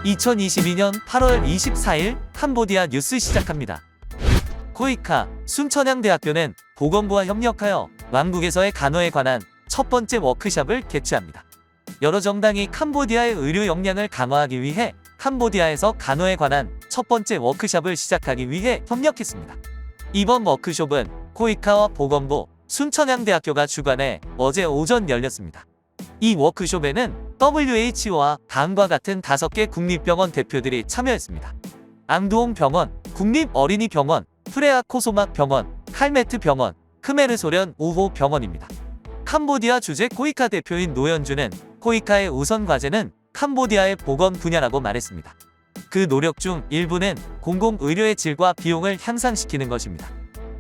2022년 8월 24일 캄보디아 뉴스 시작합니다. 코이카 순천향대학교는 보건부와 협력하여 왕국에서의 간호에 관한 첫 번째 워크숍을 개최합니다. 여러 정당이 캄보디아의 의료 역량을 강화하기 위해 캄보디아에서 간호에 관한 첫 번째 워크숍을 시작하기 위해 협력했습니다. 이번 워크숍은 코이카와 보건부, 순천향대학교가 주관해 어제 오전 열렸습니다. 이 워크숍에는 WHO와 당과 같은 5개 국립병원 대표들이 참여했습니다. 앙두옹 병원, 국립어린이병원, 프레아 코소막 병원, 칼메트 병원, 크메르 소련 우호 병원입니다. 캄보디아 주재 코이카 대표인 노현주는 코이카의 우선 과제는 캄보디아의 보건 분야라고 말했습니다. 그 노력 중 일부는 공공의료의 질과 비용을 향상시키는 것입니다.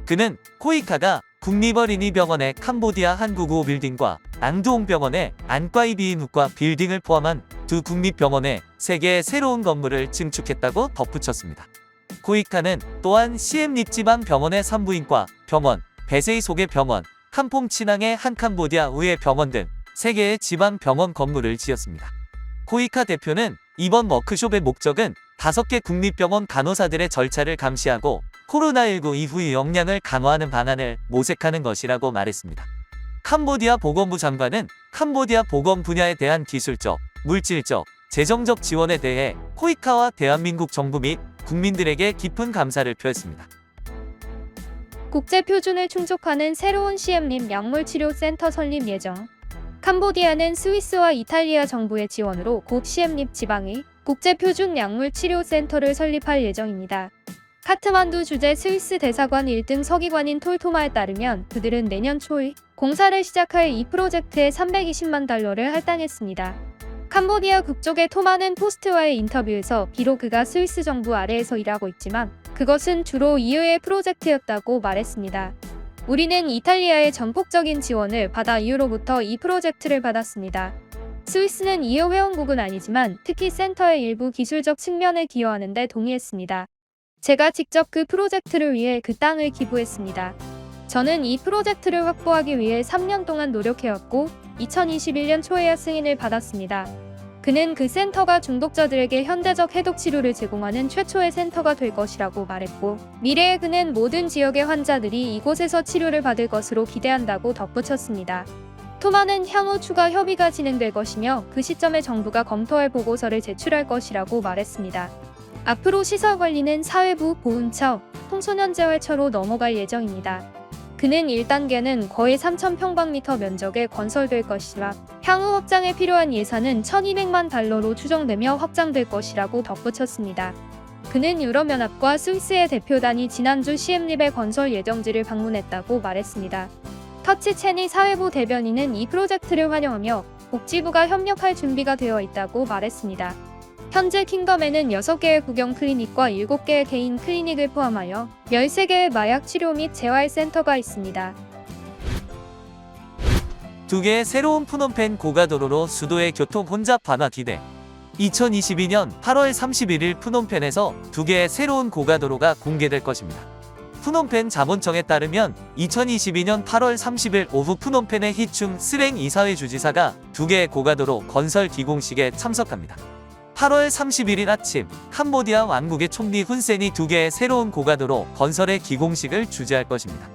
그는 코이카가 국립어린이병원의 캄보디아 한국어 빌딩과 앙두옹 병원의 안과이비인후과 빌딩을 포함한 두 국립병원의 3개의 새로운 건물을 증축했다고 덧붙였습니다. 코이카는 또한 시엠립지방 병원의 산부인과 병원, 베세이 소개 병원, 캄퐁 친항의 한 캄보디아 의회 병원 등 3개의 지방 병원 건물을 지었습니다. 코이카 대표는 이번 워크숍의 목적은 5개 국립병원 간호사들의 절차를 감시하고 코로나19 이후의 역량을 강화하는 방안을 모색하는 것이라고 말했습니다. 캄보디아 보건부 장관은 캄보디아 보건 분야에 대한 기술적, 물질적, 재정적 지원에 대해 코이카와 대한민국 정부 및 국민들에게 깊은 감사를 표했습니다. 국제 표준을 충족하는 새로운 시엠립 약물치료센터 설립 예정. 캄보디아는 스위스와 이탈리아 정부의 지원으로 곧 시엠립 지방의 국제 표준 약물치료센터를 설립할 예정입니다. 카트만두 주재 스위스 대사관 1등 서기관인 톨토마에 따르면 그들은 내년 초에 공사를 시작할 이 프로젝트에 320만 달러를 할당했습니다. 캄보디아 국적의 토마는 포스트와의 인터뷰에서 비록 그가 스위스 정부 아래에서 일하고 있지만 그것은 주로 EU의 프로젝트였다고 말했습니다. 우리는 이탈리아의 전폭적인 지원을 받아 EU로부터 이 프로젝트를 받았습니다. 스위스는 EU 회원국은 아니지만 특히 센터의 일부 기술적 측면에 기여하는 데 동의했습니다. 제가 직접 그 프로젝트를 위해 그 땅을 기부했습니다. 저는 이 프로젝트를 확보하기 위해 3년 동안 노력해왔고 2021년 초에야 승인을 받았습니다. 그는 그 센터가 중독자들에게 현대적 해독 치료를 제공하는 최초의 센터가 될 것이라고 말했고 미래에 그는 모든 지역의 환자들이 이곳에서 치료를 받을 것으로 기대한다고 덧붙였습니다. 토마는 향후 추가 협의가 진행될 것이며 그 시점에 정부가 검토할 보고서를 제출할 것이라고 말했습니다. 앞으로 시설 관리는 사회부, 보훈처, 청소년재활처로 넘어갈 예정입니다. 그는 1단계는 거의 3,000평방미터 면적에 건설될 것이라 향후 확장에 필요한 예산은 1,200만 달러로 추정되며 확장될 것이라고 덧붙였습니다. 그는 유럽연합과 스위스의 대표단이 지난주 시엠립의 건설 예정지를 방문했다고 말했습니다. 터치 체니 사회부 대변인은 이 프로젝트를 환영하며 복지부가 협력할 준비가 되어 있다고 말했습니다. 현재 킹덤에는 6개의 국영 클리닉과 7개의 개인 클리닉을 포함하여 13개의 마약 치료 및 재활센터가 있습니다. 2개의 새로운 푸놈펜 고가도로로 수도의 교통 혼잡 완화 기대. 2022년 8월 31일 푸놈펜에서 2개의 새로운 고가도로가 공개될 것입니다. 푸놈펜 자본청에 따르면 2022년 8월 30일 오후 푸놈펜의 히충 스랭 이사회 주지사가 2개의 고가도로 건설 기공식에 참석합니다. 8월 31일 아침 캄보디아 왕국의 총리 훈센이 2개의 새로운 고가도로 건설의 기공식을 주재할 것입니다.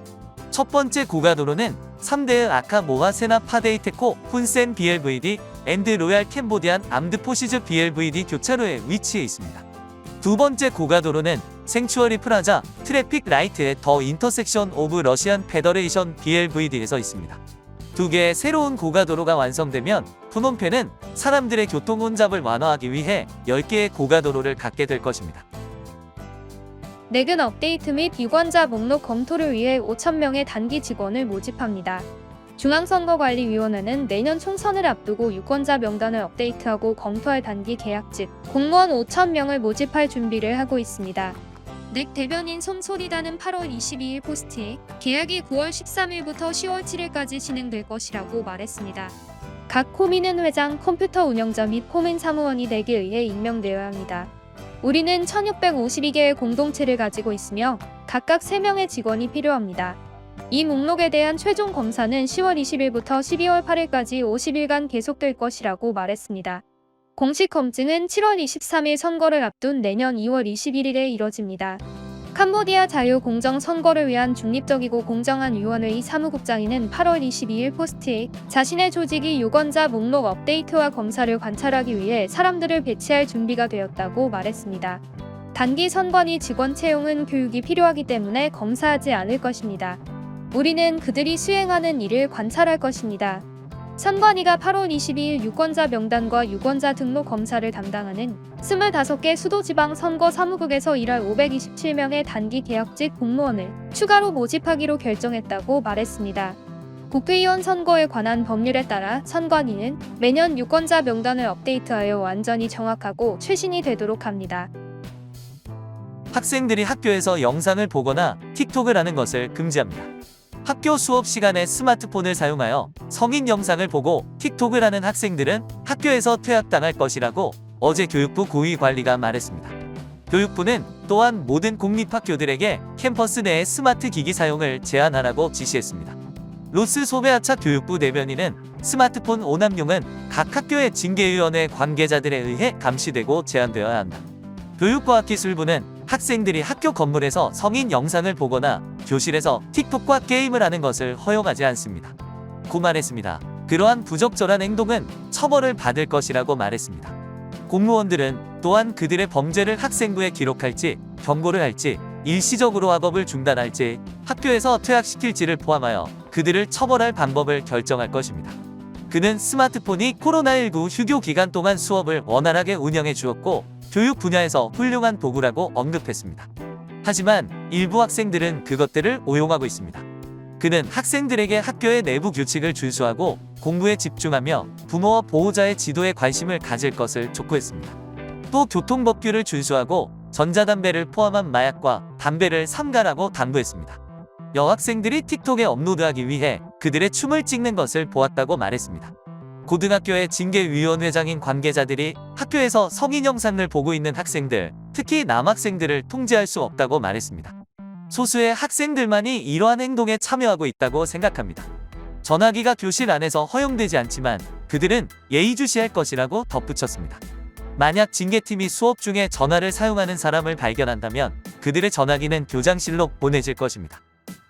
첫 번째 고가도로는 3대의 아카 모하 세나 파데이테코 훈센 BLVD 앤드 로얄 캄보디안 암드 포시즈 BLVD 교차로에 위치해 있습니다. 두 번째 고가도로는 생추어리 프라자 트래픽 라이트의 더 인터섹션 오브 러시안 페더레이션 BLVD에서 있습니다. 2개의 새로운 고가도로가 완성되면 푸놈펜은 사람들의 교통 혼잡을 완화하기 위해 10개의 고가도로를 갖게 될 것입니다. 내근 업데이트 및 유권자 목록 검토를 위해 5,000명의 단기 직원을 모집합니다. 중앙선거관리위원회는 내년 총선을 앞두고 유권자 명단을 업데이트하고 검토할 단기 계약직 공무원 5,000명을 모집할 준비를 하고 있습니다. 넥 대변인 손소리다는 8월 22일 포스트에 계약이 9월 13일부터 10월 7일까지 진행될 것이라고 말했습니다. 각 코민은 회장, 컴퓨터 운영자 및 코민 사무원이 넥에 의해 임명되어야 합니다. 우리는 1,652개의 공동체를 가지고 있으며 각각 3명의 직원이 필요합니다. 이 목록에 대한 최종 검사는 10월 20일부터 12월 8일까지 50일간 계속될 것이라고 말했습니다. 공식 검증은 7월 23일 선거를 앞둔 내년 2월 21일에 이뤄집니다. 캄보디아 자유공정 선거를 위한 중립적이고 공정한 위원회의 사무국장인은 8월 22일 포스트에 자신의 조직이 유권자 목록 업데이트와 검사를 관찰하기 위해 사람들을 배치할 준비가 되었다고 말했습니다. 단기 선관위 직원 채용은 교육이 필요하기 때문에 검사하지 않을 것입니다. 우리는 그들이 수행하는 일을 관찰할 것입니다. 선관위가 8월 22일 유권자 명단과 유권자 등록 검사를 담당하는 25개 수도지방선거 사무국에서 일할 527명의 단기 계약직 공무원을 추가로 모집하기로 결정했다고 말했습니다. 국회의원 선거에 관한 법률에 따라 선관위는 매년 유권자 명단을 업데이트하여 완전히 정확하고 최신이 되도록 합니다. 학생들이 학교에서 영상을 보거나 틱톡을 하는 것을 금지합니다. 학교 수업 시간에 스마트폰을 사용하여 성인 영상을 보고 틱톡을 하는 학생들은 학교에서 퇴학당할 것이라고 어제 교육부 고위관리가 말했습니다. 교육부는 또한 모든 공립학교들에게 캠퍼스 내에 스마트 기기 사용을 제한하라고 지시했습니다. 로스 소베아차 교육부 대변인은 스마트폰 오남용은 각 학교의 징계위원회 관계자들에 의해 감시되고 제한되어야 한다. 교육과학기술부는 학생들이 학교 건물에서 성인 영상을 보거나 교실에서 틱톡과 게임을 하는 것을 허용하지 않습니다. 고 말했습니다. 그러한 부적절한 행동은 처벌을 받을 것이라고 말했습니다. 공무원들은 또한 그들의 범죄를 학생부에 기록할지, 경고를 할지, 일시적으로 학업을 중단할지, 학교에서 퇴학시킬지를 포함하여 그들을 처벌할 방법을 결정할 것입니다. 그는 스마트폰이 코로나19 휴교 기간 동안 수업을 원활하게 운영해 주었고 교육 분야에서 훌륭한 도구라고 언급했습니다. 하지만 일부 학생들은 그것들을 오용하고 있습니다. 그는 학생들에게 학교의 내부 규칙을 준수하고 공부에 집중하며 부모와 보호자의 지도에 관심을 가질 것을 촉구했습니다. 또 교통법규를 준수하고 전자담배를 포함한 마약과 담배를 삼가라고 당부했습니다. 여학생들이 틱톡에 업로드하기 위해 그들의 춤을 찍는 것을 보았다고 말했습니다. 고등학교의 징계위원회장인 관계자들이 학교에서 성인 영상을 보고 있는 학생들, 특히 남학생들을 통제할 수 없다고 말했습니다. 소수의 학생들만이 이러한 행동에 참여하고 있다고 생각합니다. 전화기가 교실 안에서 허용되지 않지만 그들은 예의주시할 것이라고 덧붙였습니다. 만약 징계팀이 수업 중에 전화를 사용하는 사람을 발견한다면 그들의 전화기는 교장실로 보내질 것입니다.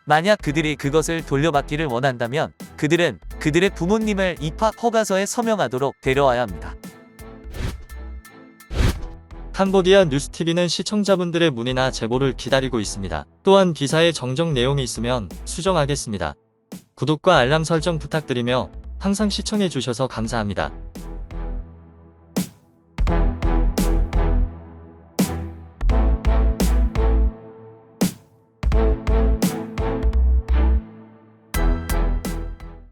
만약 그들이 그것을 돌려받기를 원한다면 그들은 그들의 부모님을 입학 허가서에 서명하도록 데려와야 합니다. 캄보디아 뉴스TV는 시청자분들의 문의나 제보를 기다리고 있습니다. 또한 기사에 정정 내용이 있으면 수정하겠습니다. 구독과 알람 설정 부탁드리며 항상 시청해주셔서 감사합니다.